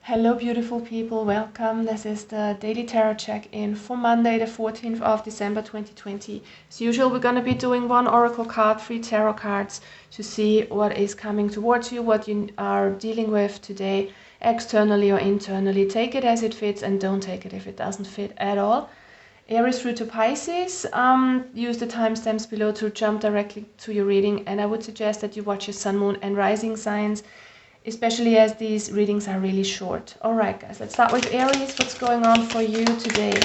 Hello beautiful people, welcome. This is the daily tarot check-in for Monday the 14th of December 2020. As usual, we're going to be doing one oracle card, 3 tarot cards to see what is coming towards you, what you are dealing with today, externally or internally. Take it as it fits and don't take it if it doesn't fit at all. Aries through to Pisces. Use the timestamps below to jump directly to your reading, and I would suggest that you watch your sun, moon and rising signs, especially as these readings are really short. All right, guys, let's start with Aries. What's going on for you today?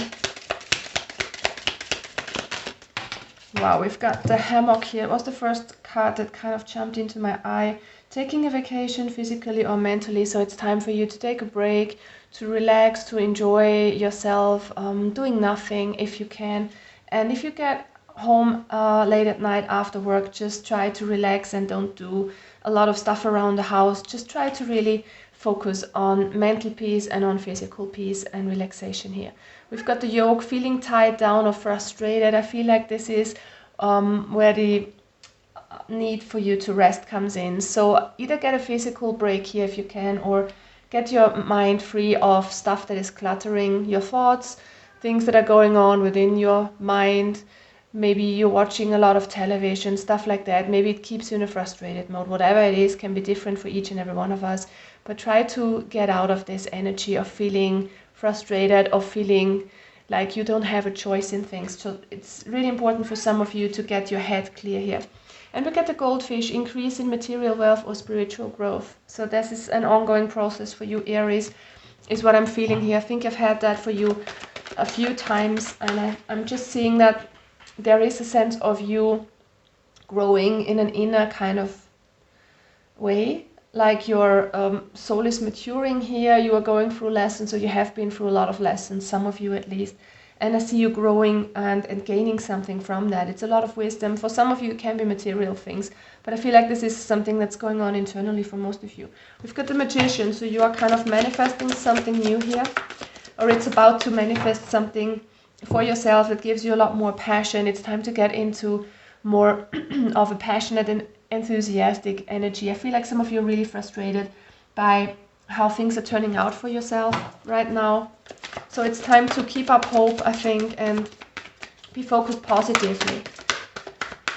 Wow, we've got the hammock here. It was the first card that kind of jumped into my eye. Taking a vacation physically or mentally, so it's time for you to take a break, to relax, to enjoy yourself, doing nothing if you can. And if you get home late at night after work, just try to relax and don't do a lot of stuff around the house. Just try to really focus on mental peace and on physical peace and relaxation here. We've got the yoke, feeling tied down or frustrated. I feel like this is where the need for you to rest comes in. So either get a physical break here if you can, or get your mind free of stuff that is cluttering your thoughts, things that are going on within your mind. Maybe you're watching a lot of television, stuff like that. Maybe it keeps you in a frustrated mode. Whatever it is can be different for each and every one of us. But try to get out of this energy of feeling frustrated or feeling like you don't have a choice in things. So it's really important for some of you to get your head clear here. And we get the goldfish, increase in material wealth or spiritual growth. So this is an ongoing process for you, Aries, is what I'm feeling here. I think I've had that for you a few times, and I'm just seeing that there is a sense of you growing in an inner kind of way, like your soul is maturing here. You are going through lessons, so you have been through a lot of lessons, some of you at least, and I see you growing and gaining something from that. It's a lot of wisdom. For some of you it can be material things, but I feel like this is something that's going on internally for most of you. We've got the Magician, so you are kind of manifesting something new here, or it's about to manifest something for yourself that gives you a lot more passion. It's time to get into more of a passionate and enthusiastic energy. I feel like some of you are really frustrated by how things are turning out for yourself right now. So it's time to keep up hope, I think, and be focused positively.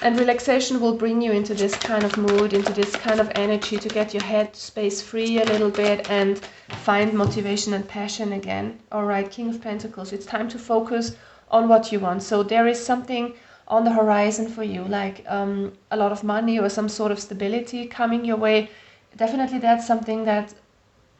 And relaxation will bring you into this kind of mood, into this kind of energy to get your head space free a little bit and find motivation and passion again. All right, King of Pentacles, it's time to focus on what you want. So there is something on the horizon for you, like a lot of money or some sort of stability coming your way. Definitely that's something that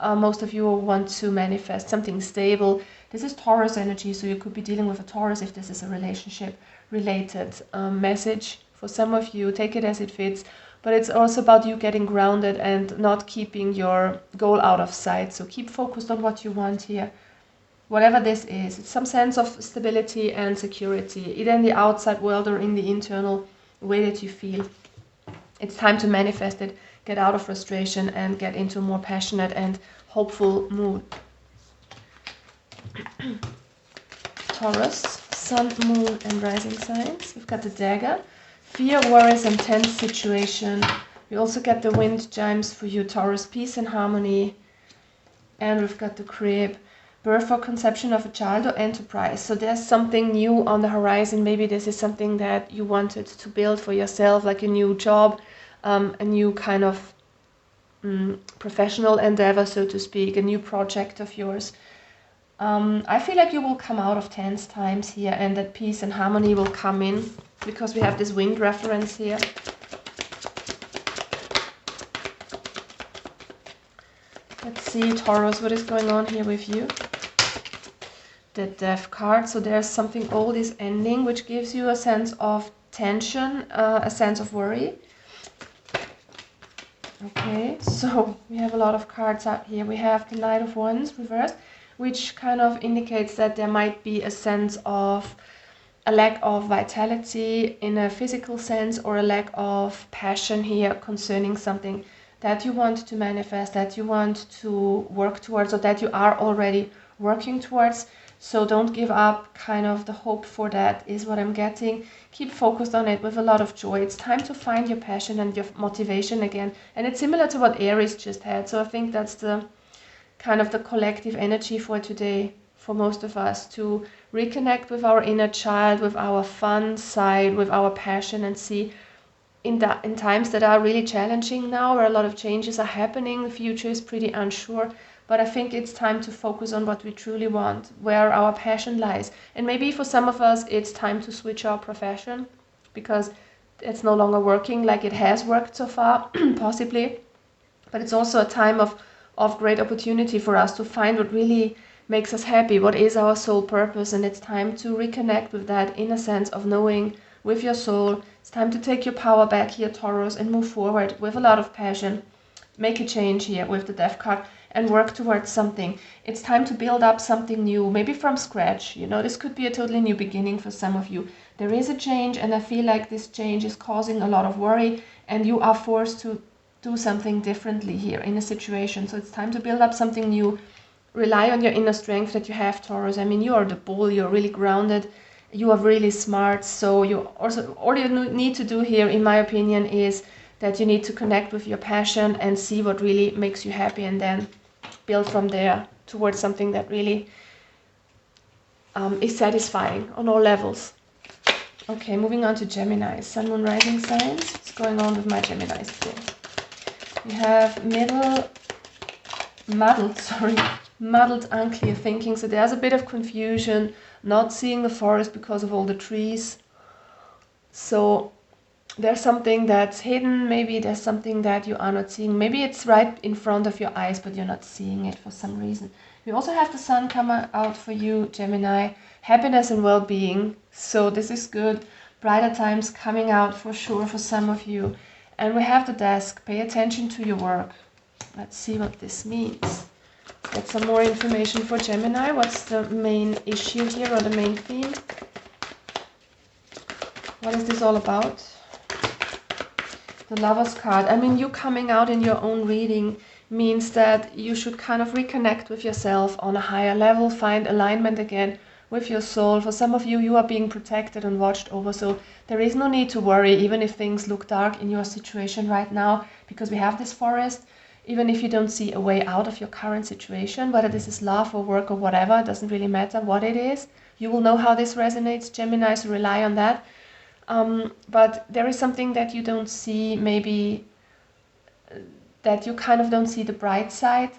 most of you will want to manifest, something stable. This is Taurus energy, so you could be dealing with a Taurus if this is a relationship related message. For some of you, take it as it fits, but it's also about you getting grounded and not keeping your goal out of sight. So keep focused on what you want here, whatever this is. It's some sense of stability and security, either in the outside world or in the internal way that you feel. It's time to manifest it, get out of frustration and get into a more passionate and hopeful mood. Taurus, sun, moon and rising signs. We've got the dagger, fear, worries and tense situation. We also get the wind chimes for you, Taurus, peace and harmony. And we've got the crib, birth or conception of a child or enterprise. So there's something new on the horizon. Maybe this is something that you wanted to build for yourself, like a new job, a new kind of professional endeavor, so to speak, a new project of yours. I feel like you will come out of tense times here, and that peace and harmony will come in, because we have this wind reference here. Let's see, Taurus, what is going on here with you? The Death card. So there's something old is ending, which gives you a sense of tension, a sense of worry. Okay, so we have a lot of cards out here. We have the Knight of Wands reversed, which kind of indicates that there might be a sense of a lack of vitality in a physical sense, or a lack of passion here concerning something that you want to manifest, that you want to work towards, or that you are already working towards. So don't give up kind of the hope for that, is what I'm getting. Keep focused on it with a lot of joy. It's time to find your passion and your motivation again. And it's similar to what Aries just had. So I think that's the kind of the collective energy for today, for most of us, to reconnect with our inner child, with our fun side, with our passion, and see in times that are really challenging now, where a lot of changes are happening, the future is pretty unsure, but I think it's time to focus on what we truly want, where our passion lies. And maybe for some of us, it's time to switch our profession, because it's no longer working like it has worked so far, possibly. But it's also a time of great opportunity for us to find what really makes us happy, what is our soul purpose, and it's time to reconnect with that inner sense of knowing with your soul. It's time to take your power back here, Taurus, and move forward with a lot of passion. Make a change here with the Death card and work towards something. It's time to build up something new, maybe from scratch. You know, this could be a totally new beginning for some of you. There is a change, and I feel like this change is causing a lot of worry, and you are forced to do something differently here in a situation. So it's time to build up something new. Rely on your inner strength that you have, Taurus. I mean, you are the bull, you're really grounded, you are really smart. So you also, all you need to do here, in my opinion, is that you need to connect with your passion and see what really makes you happy, and then build from there towards something that really is satisfying on all levels. Okay, moving on to Gemini, Sun, Moon, Rising signs. What's going on with my Geminis today? We have muddled, unclear thinking. So there's a bit of confusion, not seeing the forest because of all the trees. So there's something that's hidden, maybe there's something that you are not seeing. Maybe it's right in front of your eyes, but you're not seeing it for some reason. We also have the Sun coming out for you, Gemini. Happiness and well-being. So this is good. Brighter times coming out for sure for some of you. And we have the Desk. Pay attention to your work. Let's see what this means. Get some more information for Gemini. What's the main issue here, or the main theme? What is this all about? The Lover's card. I mean, you coming out in your own reading means that you should kind of reconnect with yourself on a higher level, find alignment again with your soul. For some of you, you are being protected and watched over, so there is no need to worry, even if things look dark in your situation right now, because we have this forest. Even if you don't see a way out of your current situation, whether this is love or work or whatever, it doesn't really matter what it is. You will know how this resonates, Gemini, so rely on that. But there is something that you don't see, maybe that you kind of don't see the bright side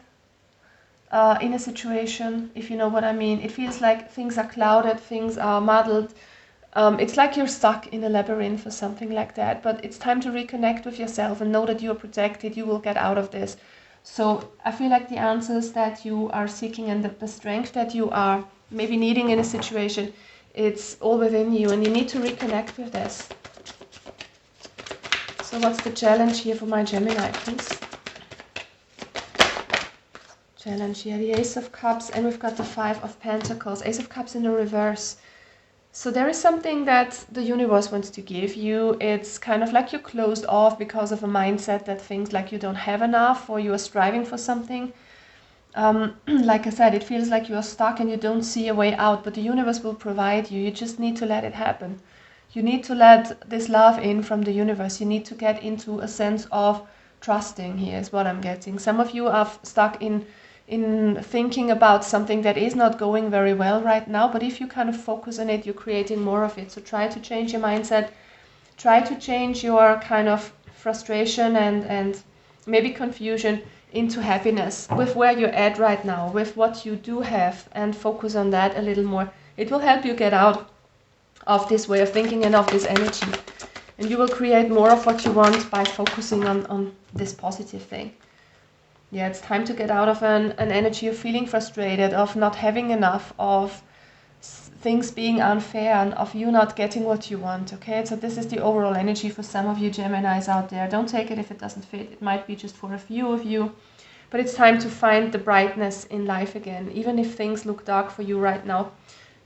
in a situation, if you know what I mean. It feels like things are clouded, things are muddled. It's like you're stuck in a labyrinth or something like that, but it's time to reconnect with yourself and know that you're protected, you will get out of this. So I feel like the answers that you are seeking and the strength that you are maybe needing in a situation, it's all within you, and you need to reconnect with this. So what's the challenge here for my Gemini, please? Challenge here, the Ace of Cups, and we've got the Five of Pentacles. Ace of Cups in the reverse. So there is something that the universe wants to give you. It's kind of like you're closed off because of a mindset that thinks like you don't have enough, or you are striving for something. Like I said, it feels like you are stuck and you don't see a way out, but the universe will provide you. You just need to let it happen. You need to let this love in from the universe. You need to get into a sense of trusting here, is what I'm getting. Some of you are stuck in thinking about something that is not going very well right now, but if you kind of focus on it, you're creating more of it. So try to change your mindset, try to change your kind of frustration and maybe confusion into happiness with where you're at right now, with what you do have, and focus on that a little more. It will help you get out of this way of thinking and of this energy, and you will create more of what you want by focusing on this positive thing. Yeah, it's time to get out of an energy of feeling frustrated, of not having enough, of things being unfair, and of you not getting what you want, okay? So this is the overall energy for some of you Geminis out there. Don't take it if it doesn't fit. It might be just for a few of you. But it's time to find the brightness in life again. Even if things look dark for you right now,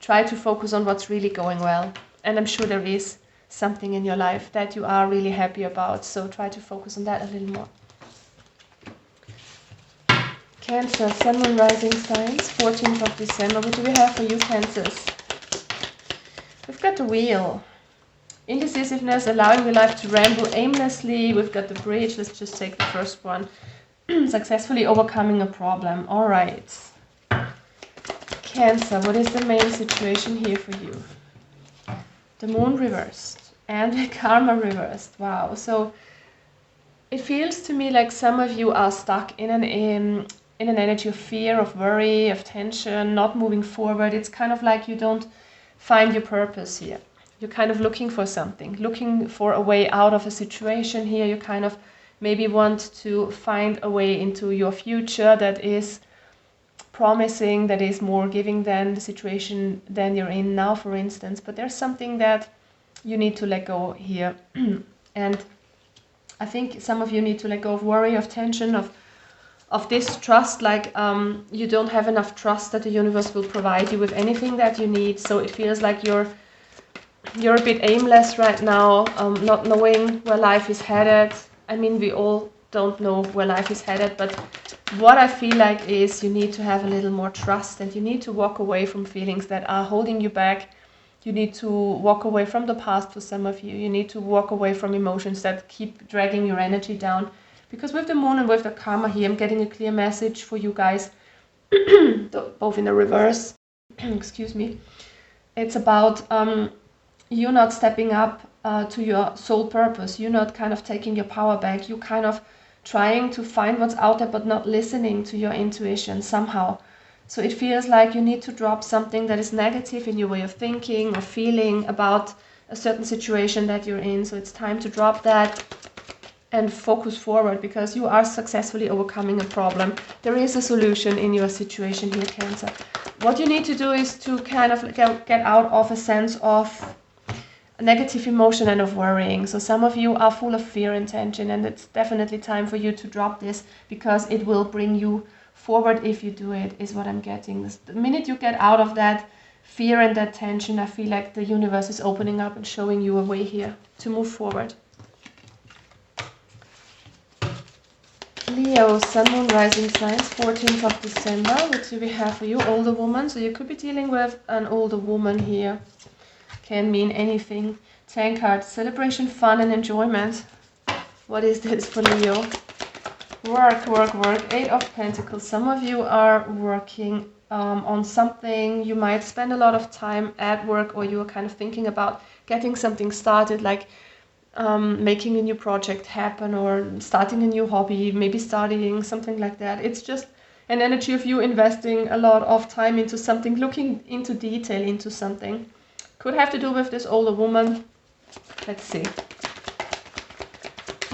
try to focus on what's really going well. And I'm sure there is something in your life that you are really happy about. So try to focus on that a little more. Cancer, Sun, Moon, Rising signs, 14th of December. What do we have for you, Cancers? We've got the Wheel. Indecisiveness, allowing your life to ramble aimlessly. We've got the Bridge. Let's just take the first one. Successfully overcoming a problem. All right. Cancer, what is the main situation here for you? The moon reversed and the karma reversed. Wow. So it feels to me like some of you are stuck in an energy of fear, of worry, of tension, not moving forward. It's kind of like you don't find your purpose here. You're kind of looking for something, looking for a way out of a situation here. You kind of maybe want to find a way into your future that is promising, that is more giving than the situation than you're in now, for instance. But there's something that you need to let go here. And I think some of you need to let go of worry, of tension, of distrust, like you don't have enough trust that the universe will provide you with anything that you need. So it feels like you're a bit aimless right now, not knowing where life is headed. I mean, we all don't know where life is headed, but what I feel like is you need to have a little more trust, and you need to walk away from feelings that are holding you back. You need to walk away from the past for some of you. You need to walk away from emotions that keep dragging your energy down. Because with the moon and with the karma here, I'm getting a clear message for you guys, both in the reverse. Excuse me. It's about you not stepping up to your soul purpose. You're not kind of taking your power back. You kind of trying to find what's out there, but not listening to your intuition somehow. So it feels like you need to drop something that is negative in your way of thinking or feeling about a certain situation that you're in. So it's time to drop that and focus forward, because you are successfully overcoming a problem. There is a solution in your situation here, Cancer. What you need to do is to kind of get out of a sense of negative emotion and of worrying. So some of you are full of fear and tension, and it's definitely time for you to drop this, because it will bring you forward if you do it, is what I'm getting. The minute you get out of that fear and that tension, I feel like the universe is opening up and showing you a way here to move forward. Leo, Sun, Moon, Rising signs, 14th of December. What do we have for you? Older woman. So you could be dealing with an older woman here. Can mean anything. 10 cards. Celebration, fun, and enjoyment. What is this for Leo? Work, work, work. 8 of Pentacles. Some of you are working on something. You might spend a lot of time at work, or you are kind of thinking about getting something started, like making a new project happen, or starting a new hobby, maybe studying, something like that. It's just an energy of you investing a lot of time into something, looking into detail into something. Could have to do with this older woman. Let's see.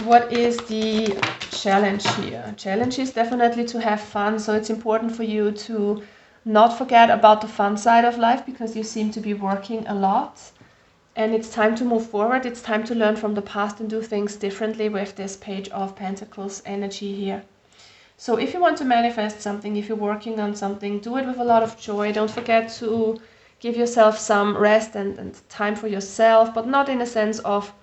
What is the challenge here? Challenge is definitely to have fun. So it's important for you to not forget about the fun side of life, because you seem to be working a lot. And it's time to move forward. It's time to learn from the past and do things differently with this Page of Pentacles energy here. So if you want to manifest something, if you're working on something, do it with a lot of joy. Don't forget to give yourself some rest and time for yourself, but not in a sense of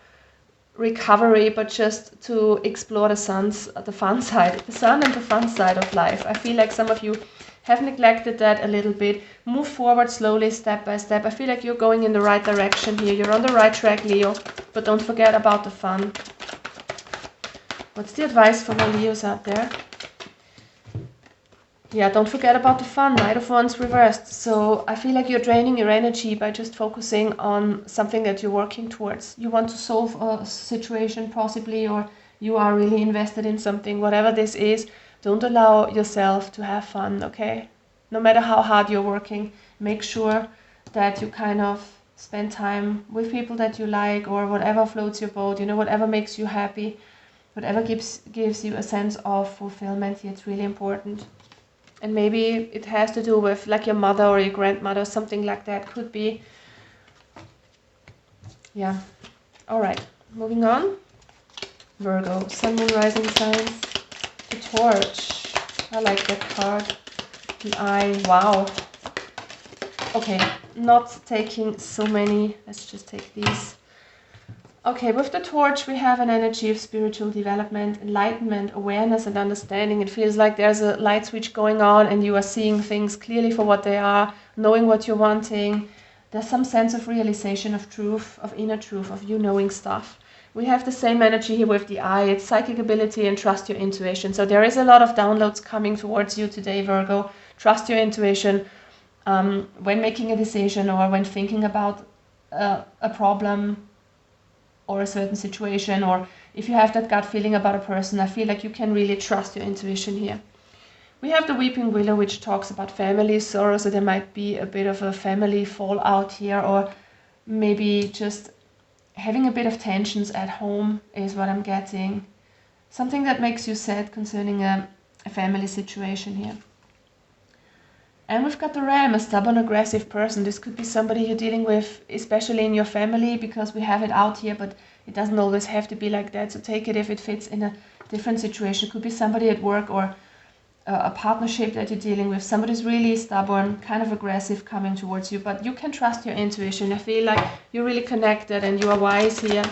recovery, but just to explore the sun and the fun side of life. I feel like some of you have neglected that a little bit. Move forward slowly, step by step. I feel like you're going in the right direction here. You're on the right track, Leo, but don't forget about the fun. What's the advice for my Leos out there? Yeah, don't forget about the fun. Knight of Wands reversed. So I feel like you're draining your energy by just focusing on something that you're working towards. You want to solve a situation possibly, or you are really invested in something. Whatever this is, don't allow yourself to have fun, okay? No matter how hard you're working, make sure that you kind of spend time with people that you like, or whatever floats your boat, you know, whatever makes you happy, whatever gives you a sense of fulfillment. It's really important. And maybe it has to do with like your mother or your grandmother, something like that could be. Yeah. All right. Moving on. Virgo, Sun, Moon, Rising signs. The Torch. I like that card. The Eye. Wow. Okay. Not taking so many. Let's just take these. Okay, with the Torch, we have an energy of spiritual development, enlightenment, awareness, and understanding. It feels like there's a light switch going on, and you are seeing things clearly for what they are, knowing what you're wanting. There's some sense of realization of truth, of inner truth, of you knowing stuff. We have the same energy here with the eye. It's psychic ability and trust your intuition. So there is a lot of downloads coming towards you today, Virgo. Trust your intuition when making a decision or when thinking about a problem or a certain situation, or if you have that gut feeling about a person. I feel like you can really trust your intuition here. We have the Weeping Willow, which talks about family sorrow, so there might be a bit of a family fallout here, or maybe just having a bit of tensions at home is what I'm getting. Something that makes you sad concerning a family situation here. And we've got the Ram, a stubborn, aggressive person. This could be somebody you're dealing with, especially in your family, because we have it out here, but it doesn't always have to be like that. So take it if it fits in a different situation. It could be somebody at work or a partnership that you're dealing with. Somebody's really stubborn, kind of aggressive coming towards you, but you can trust your intuition. I feel like you're really connected and you are wise here.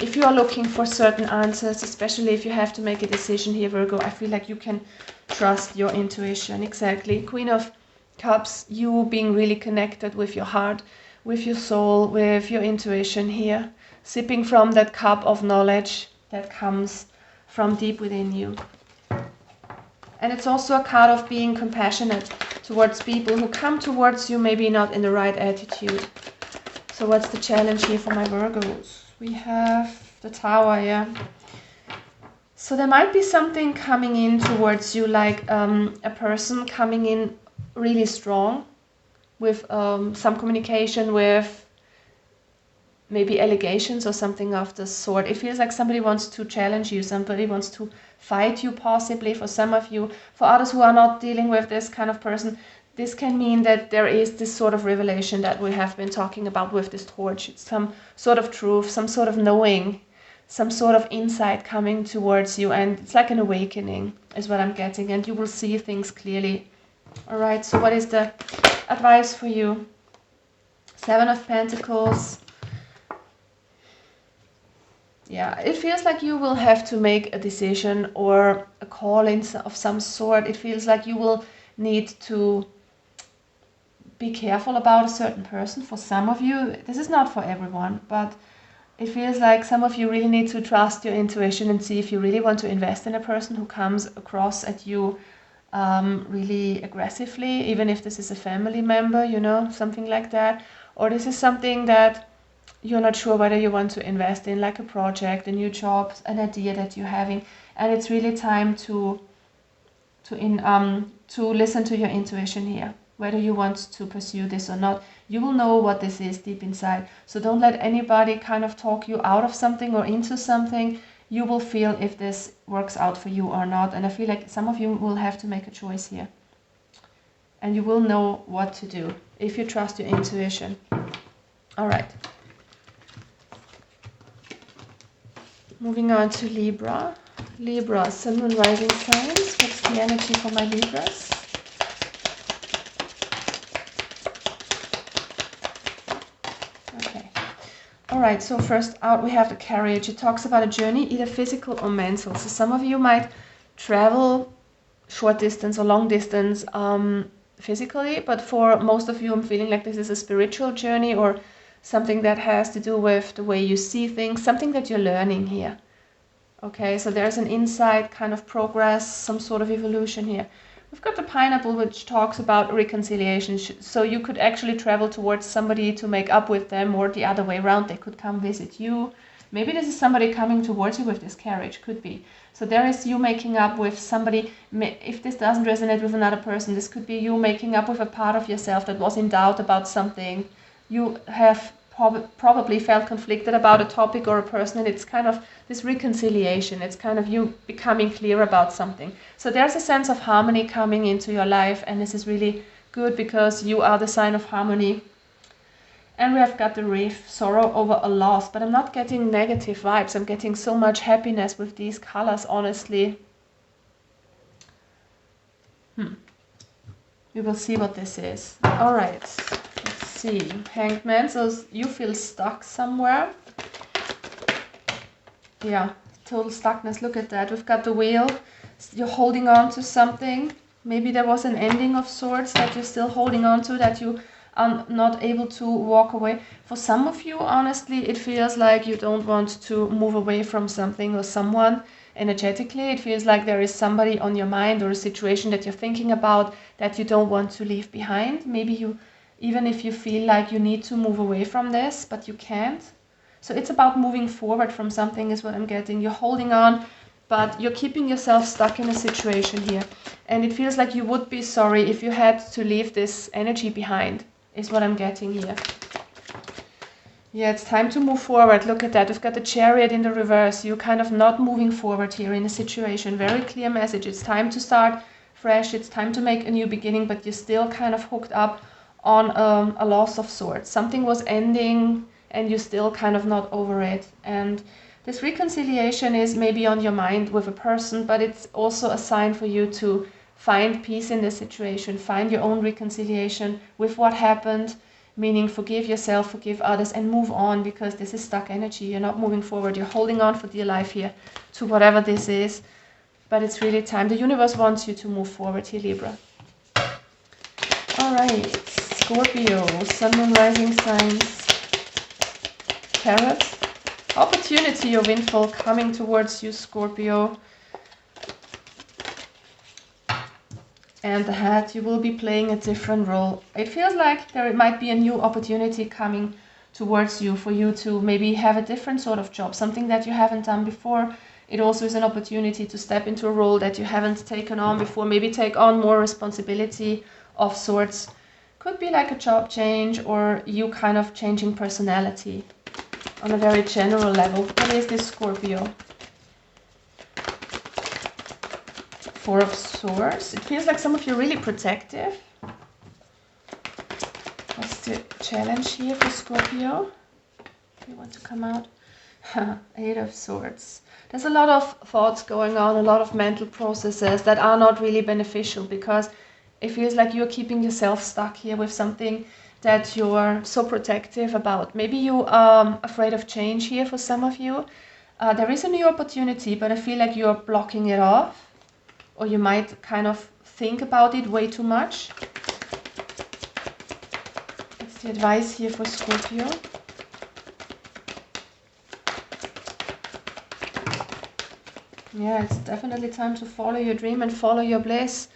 If you are looking for certain answers, especially if you have to make a decision here, Virgo, I feel like you can trust your intuition. Exactly. Queen of Cups, you being really connected with your heart, with your soul, with your intuition here, sipping from that cup of knowledge that comes from deep within you. And it's also a card of being compassionate towards people who come towards you, maybe not in the right attitude. So what's the challenge here for my Virgos? We have the Tower, yeah. So there might be something coming in towards you, like a person coming in really strong with some communication, with maybe allegations or something of the sort. It feels like somebody wants to challenge you, somebody wants to fight you, possibly for some of you. For others who are not dealing with this kind of person, this can mean that there is this sort of revelation that we have been talking about with this torch. It's some sort of truth, some sort of knowing, some sort of insight coming towards you, and it's like an awakening is what I'm getting, and you will see things clearly. All right, so what is the advice for you? Seven of Pentacles. Yeah, it feels like you will have to make a decision or a call of some sort. It feels like you will need to be careful about a certain person. For some of you, this is not for everyone, but it feels like some of you really need to trust your intuition and see if you really want to invest in a person who comes across at you really aggressively, even if this is a family member, you know, something like that. Or this is something that you're not sure whether you want to invest in, like a project, a new job, an idea that you're having, and it's really time to listen to your intuition here, whether you want to pursue this or not. You will know what this is deep inside, so don't let anybody kind of talk you out of something or into something. You will feel if this works out for you or not, and I feel like some of you will have to make a choice here, and you will know what to do if you trust your intuition. All right. Moving on to Libra. Libra, Sun, Moon, Rising signs. What's the energy for my Libras? Okay. Alright, so first out we have the Carriage. It talks about a journey, either physical or mental. So some of you might travel short distance or long distance physically, but for most of you I'm feeling like this is a spiritual journey or something that has to do with the way you see things, something that you're learning here. Okay, so there's an inside kind of progress, some sort of evolution here. We've got the Pineapple, which talks about reconciliation. So you could actually travel towards somebody to make up with them, or the other way around. They could come visit you. Maybe this is somebody coming towards you with this Carriage, could be. So there is you making up with somebody. If this doesn't resonate with another person, this could be you making up with a part of yourself that was in doubt about something. You have probably felt conflicted about a topic or a person, and it's kind of this reconciliation. It's kind of you becoming clear about something. So there's a sense of harmony coming into your life, and this is really good because you are the sign of harmony. And we have got the Reef, sorrow over a loss, but I'm not getting negative vibes. I'm getting so much happiness with these colors, honestly. We will see what this is. All right. See, Hanged Man, so you feel stuck somewhere. Yeah, total stuckness. Look at that. We've got the Wheel. You're holding on to something. Maybe there was an ending of sorts that you're still holding on to, that you not able to walk away. For some of you, honestly, it feels like you don't want to move away from something or someone. Energetically, it feels like there is somebody on your mind or a situation that you're thinking about that you don't want to leave behind. Maybe you, even if you feel like you need to move away from this, but you can't. So it's about moving forward from something is what I'm getting. You're holding on, but you're keeping yourself stuck in a situation here. And it feels like you would be sorry if you had to leave this energy behind, is what I'm getting here. Yeah, it's time to move forward. Look at that. We've got the Chariot in the reverse. You're kind of not moving forward here in a situation. Very clear message. It's time to start fresh. It's time to make a new beginning, but you're still kind of hooked up on a loss of sorts. Something was ending and you're still kind of not over it. And this reconciliation is maybe on your mind with a person, but it's also a sign for you to find peace in the situation, find your own reconciliation with what happened, meaning forgive yourself, forgive others, and move on, because this is stuck energy. You're not moving forward. You're holding on for dear life here to whatever this is, but it's really time. The universe wants you to move forward here, Libra. All right, Scorpio, Sun, Moon, Rising signs. Carrot, opportunity or windfall coming towards you, Scorpio. And the hat, you will be playing a different role. It feels like there might be a new opportunity coming towards you for you to maybe have a different sort of job, something that you haven't done before. It also is an opportunity to step into a role that you haven't taken on before, maybe take on more responsibility of sorts. Could be like a job change or you kind of changing personality on a very general level. What is this, Scorpio? Four of Swords. It feels like some of you are really protective. What's the challenge here for Scorpio? You want to come out? Eight of Swords. There's a lot of thoughts going on, a lot of mental processes that are not really beneficial, because it feels like you're keeping yourself stuck here with something that you're so protective about. Maybe you are afraid of change here for some of you. There is a new opportunity, but I feel like you're blocking it off, or you might kind of think about it way too much. What's the advice here for Scorpio? Yeah, it's definitely time to follow your dream and follow your bliss.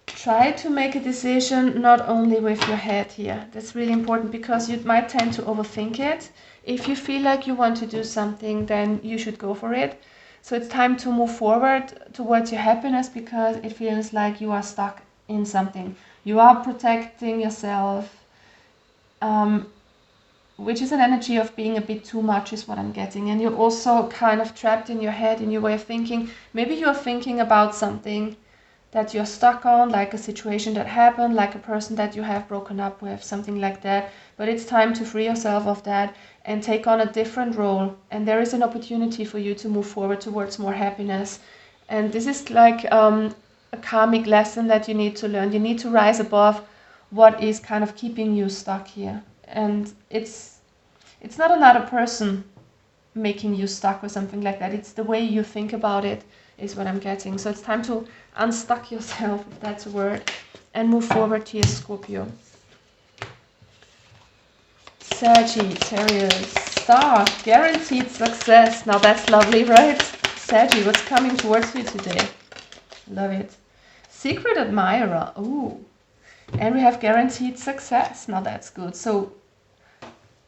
Try to make a decision not only with your head here. That's really important, because you might tend to overthink it. If you feel like you want to do something, then you should go for it. So it's time to move forward towards your happiness, because it feels like you are stuck in something. You are protecting yourself, which is an energy of being a bit too much is what I'm getting. And you're also kind of trapped in your head, in your way of thinking. Maybe you're thinking about something that you're stuck on, like a situation that happened, like a person that you have broken up with, something like that. But it's time to free yourself of that and take on a different role. And there is an opportunity for you to move forward towards more happiness. And this is like a karmic lesson that you need to learn. You need to rise above what is kind of keeping you stuck here. And it's not another person making you stuck or something like that. It's the way you think about it is what I'm getting. So it's time to unstuck yourself, if that's a word, and move forward to your Scorpio. Sagittarius, Star, guaranteed success. Now that's lovely, right? Saggy, what's coming towards you today? Love it. Secret admirer. Ooh. And we have guaranteed success. Now that's good. So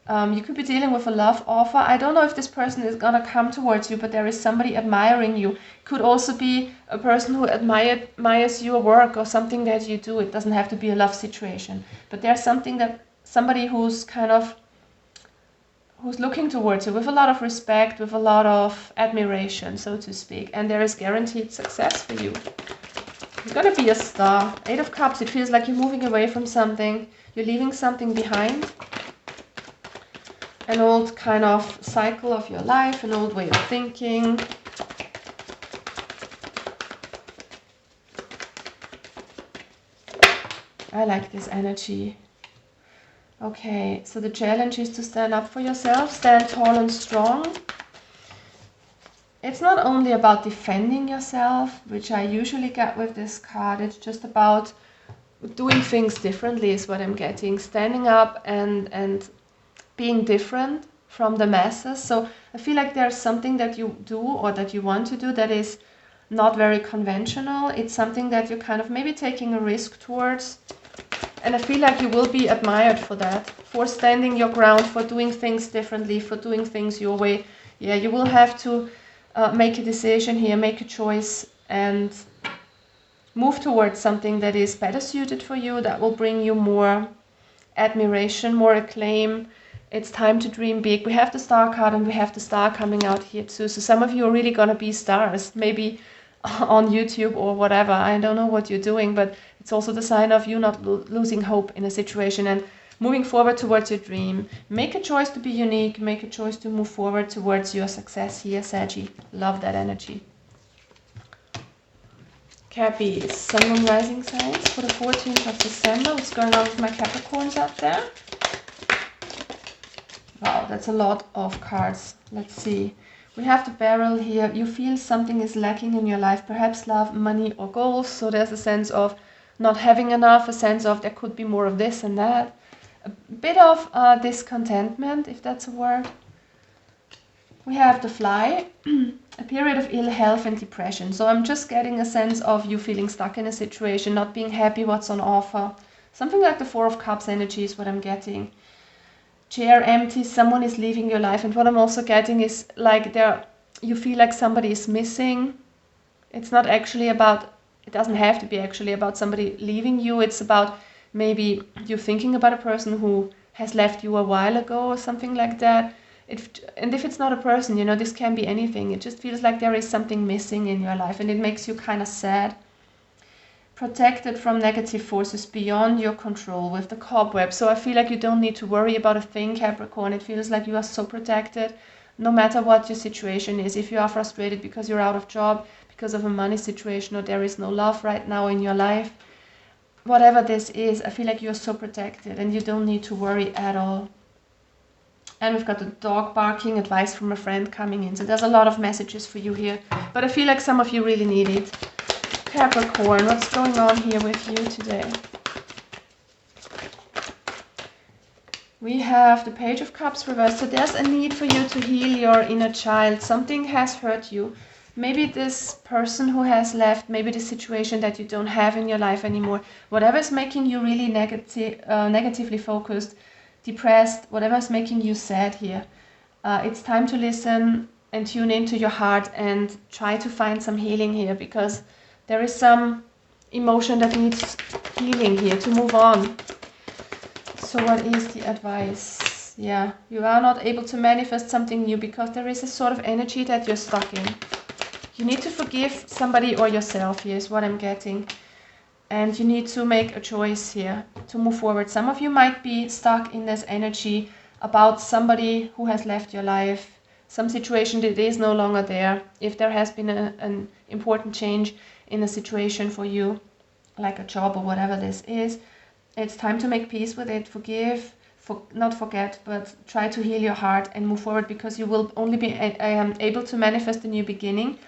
you could be dealing with a love offer. I don't know if this person is going to come towards you, but there is somebody admiring you. Could also be a person who admires your work or something that you do. It doesn't have to be a love situation. But there's somebody who's kind of, who's looking towards you with a lot of respect, with a lot of admiration, so to speak. And there is guaranteed success for you. You're going to be a star. Eight of Cups. It feels like you're moving away from something. You're leaving something behind. An old kind of cycle of your life, an old way of thinking. I like this energy. Okay, so the challenge is to stand up for yourself, stand tall and strong. It's not only about defending yourself, which I usually get with this card. It's just about doing things differently is what I'm getting. Standing up and being different from the masses. So I feel like there's something that you do or that you want to do that is not very conventional. It's something that you're kind of maybe taking a risk towards. And I feel like you will be admired for that, for standing your ground, for doing things differently, for doing things your way. Yeah, you will have to make a decision here, make a choice, and move towards something that is better suited for you, that will bring you more admiration, more acclaim. It's time to dream big. We have the star card and we have the star coming out here too. So some of you are really going to be stars, maybe on YouTube or whatever. I don't know what you're doing, but it's also the sign of you not losing hope in a situation and moving forward towards your dream. Make a choice to be unique. Make a choice to move forward towards your success here, Saggy. Love that energy. Cappies, Sun, Moon, Rising signs for the 14th of December. What's going on with my Capricorns out there? Wow, that's a lot of cards. Let's see. We have the Barrel here. You feel something is lacking in your life, perhaps love, money, or goals. So there's a sense of not having enough, a sense of there could be more of this and that. A bit of discontentment, if that's a word. We have the Fly, a period of ill health and depression. So I'm just getting a sense of you feeling stuck in a situation, not being happy what's on offer. Something like the Four of Cups energy is what I'm getting. Chair empty, someone is leaving your life. And what I'm also getting is like you feel like somebody is missing. It's not actually about, it doesn't have to be actually about somebody leaving you. It's about maybe you thinking about a person who has left you a while ago or something like that. And if it's not a person, you know, this can be anything. It just feels like there is something missing in your life and it makes you kind of sad. Protected from negative forces beyond your control with the Cobweb. So I feel like you don't need to worry about a thing, Capricorn. It feels like you are so protected no matter what your situation is. If you are frustrated because you're out of job, because of a money situation, or there is no love right now in your life, whatever this is, I feel like you're so protected and you don't need to worry at all. And we've got the dog barking, advice from a friend coming in. So there's a lot of messages for you here, but I feel like some of you really need it. Capricorn, what's going on here with you today? We have the Page of Cups reversed. So there's a need for you to heal your inner child. Something has hurt you. Maybe this person who has left, maybe the situation that you don't have in your life anymore. Whatever is making you really negatively focused, depressed, whatever is making you sad here. It's time to listen and tune into your heart and try to find some healing here, because there is some emotion that needs healing here to move on. So what is the advice? Yeah, you are not able to manifest something new because there is a sort of energy that you're stuck in. You need to forgive somebody or yourself here is what I'm getting. And you need to make a choice here to move forward. Some of you might be stuck in this energy about somebody who has left your life, some situation that is no longer there. If there has been an important change in a situation for you, like a job or whatever this is, it's time to make peace with it, forgive, not forget, but try to heal your heart and move forward, because you will only be able to manifest a new beginning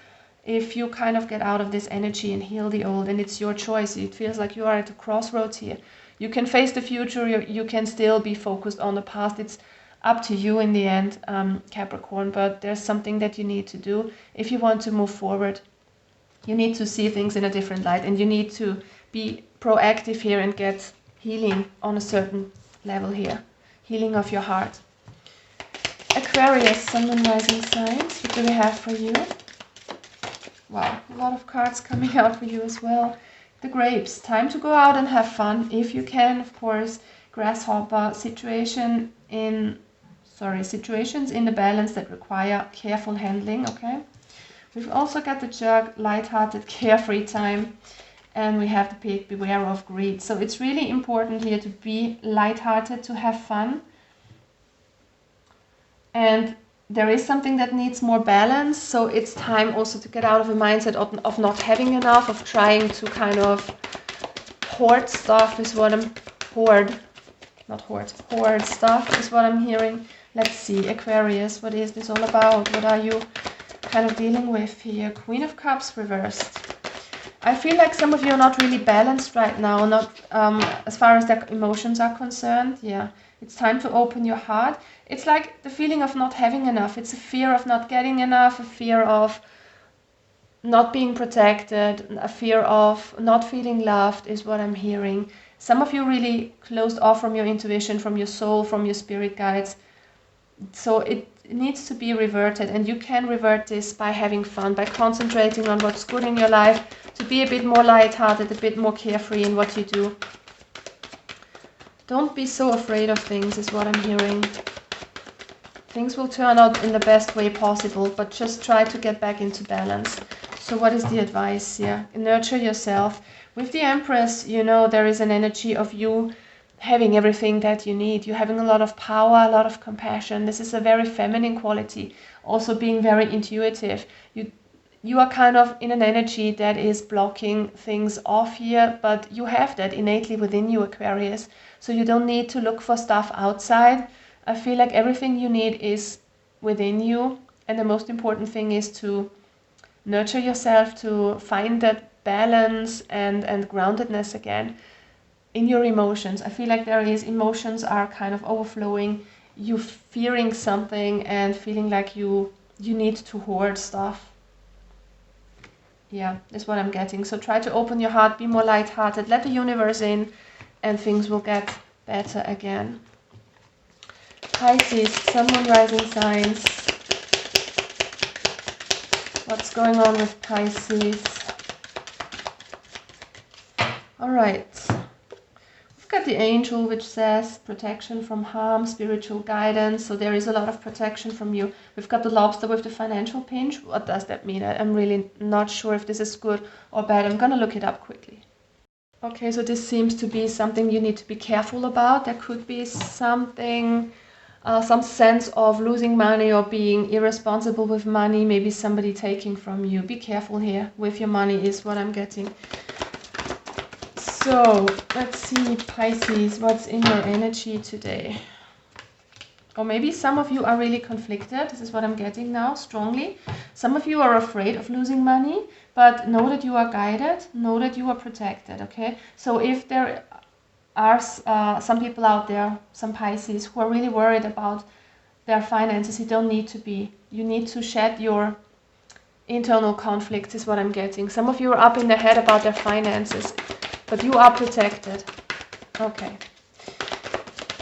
if you kind of get out of this energy and heal the old. And it's your choice. It feels like you are at a crossroads here. You can face the future, you can still be focused on the past. It's up to you in the end, Capricorn, but there's something that you need to do if you want to move forward. You need to see things in a different light, and you need to be proactive here and get healing on a certain level here. Healing of your heart. Aquarius, Sun and Rising signs. What do we have for you? Wow, a lot of cards coming out for you as well. The Grapes. Time to go out and have fun if you can, of course. Grasshopper. Situations in the balance that require careful handling, okay? We've also got the Jug, light-hearted, carefree time. And we have the Pig, beware of greed. So it's really important here to be light-hearted, to have fun. And there is something that needs more balance. So it's time also to get out of a mindset of not having enough, of trying to kind of hoard stuff is what I'm... Hoard stuff is what I'm hearing. Let's see, Aquarius, what is this all about? What are you kind of dealing with here? Queen of Cups reversed. I feel like some of you are not really balanced right now, not as far as their emotions are concerned. Yeah, it's time to open your heart. It's like the feeling of not having enough. It's a fear of not getting enough, a fear of not being protected, a fear of not feeling loved is what I'm hearing. Some of you really closed off from your intuition, from your soul, from your spirit guides. So it needs to be reverted, and you can revert this by having fun, by concentrating on what's good in your life, to be a bit more lighthearted, a bit more carefree in what you do. Don't be so afraid of things is what I'm hearing. Things will turn out in the best way possible, but just try to get back into balance. So what is the advice here? Nurture yourself. With the Empress, you know, there is an energy of you having everything that you need. You're having a lot of power, a lot of compassion. This is a very feminine quality. Also being very intuitive. You are kind of in an energy that is blocking things off here, but you have that innately within you, Aquarius. So you don't need to look for stuff outside. I feel like everything you need is within you. And the most important thing is to nurture yourself, to find that balance and groundedness again in your emotions. I feel like there is emotions are kind of overflowing. You fearing something and feeling like you need to hoard stuff. Yeah, that's what I'm getting. So try to open your heart, be more lighthearted, let the universe in, and things will get better again. Pisces, Sun, Moon, Rising signs. What's going on with Pisces? All right. We've got the angel, which says protection from harm, spiritual guidance. So there is a lot of protection from you. We've got the lobster with the financial pinch. What does that mean? I'm really not sure if this is good or bad. I'm going to look it up quickly. Okay, so this seems to be something you need to be careful about. There could be something, some sense of losing money or being irresponsible with money. Maybe somebody taking from you. Be careful here with your money is what I'm getting. So, let's see, Pisces, what's in your energy today? Or maybe some of you are really conflicted. This is what I'm getting now, strongly. Some of you are afraid of losing money, but know that you are guided, know that you are protected, okay? So if there are some people out there, some Pisces, who are really worried about their finances, you don't need to be. You need to shed your internal conflicts, is what I'm getting. Some of you are up in their head about their finances, but you are protected. Okay.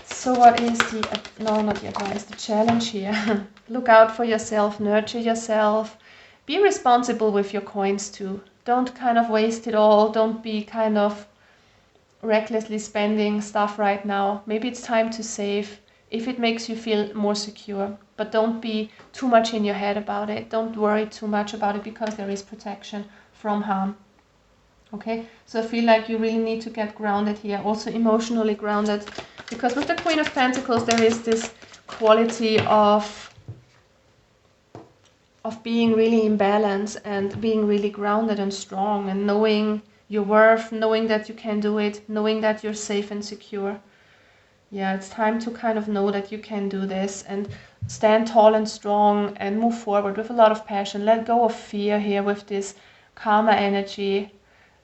So what is the, no, not the advice, the challenge here? Look out for yourself, nurture yourself. Be responsible with your coins too. Don't kind of waste it all. Don't be kind of recklessly spending stuff right now. Maybe it's time to save if it makes you feel more secure. But don't be too much in your head about it. Don't worry too much about it because there is protection from harm. Okay, so I feel like you really need to get grounded here, also emotionally grounded, because with the Queen of Pentacles there is this quality of being really in balance and being really grounded and strong and knowing your worth, knowing that you can do it, knowing that you're safe and secure. Yeah, it's time to kind of know that you can do this and stand tall and strong and move forward with a lot of passion. Let go of fear here with this karma energy.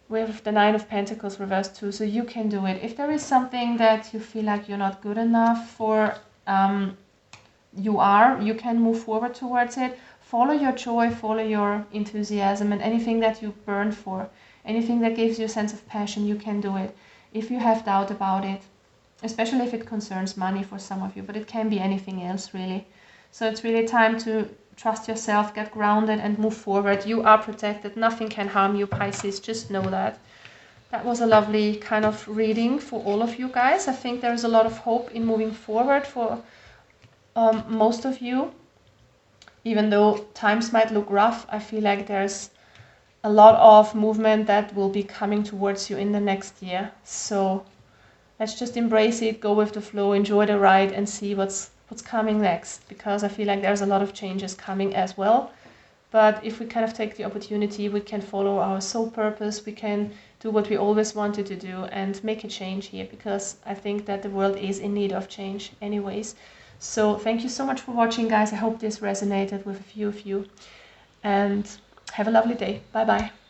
With the Nine of Pentacles reversed too, so you can do it. If there is something that you feel like you're not good enough for, you can move forward towards it. Follow your joy, follow your enthusiasm, and anything that you burn for, anything that gives you a sense of passion, you can do it. If you have doubt about it, especially if it concerns money for some of you, but it can be anything else really. So it's really time to trust yourself, get grounded and move forward. You are protected. Nothing can harm you, Pisces. Just know that. That was a lovely kind of reading for all of you guys. I think there is a lot of hope in moving forward for most of you. Even though times might look rough, I feel like there's a lot of movement that will be coming towards you in the next year. So let's just embrace it, go with the flow, enjoy the ride and see what's coming next, because I feel like there's a lot of changes coming as well. But if we kind of take the opportunity, we can follow our soul purpose, we can do what we always wanted to do and make a change here, because I think that the world is in need of change anyways. So thank you so much for watching, guys. I hope this resonated with a few of you, and have a lovely day. Bye bye.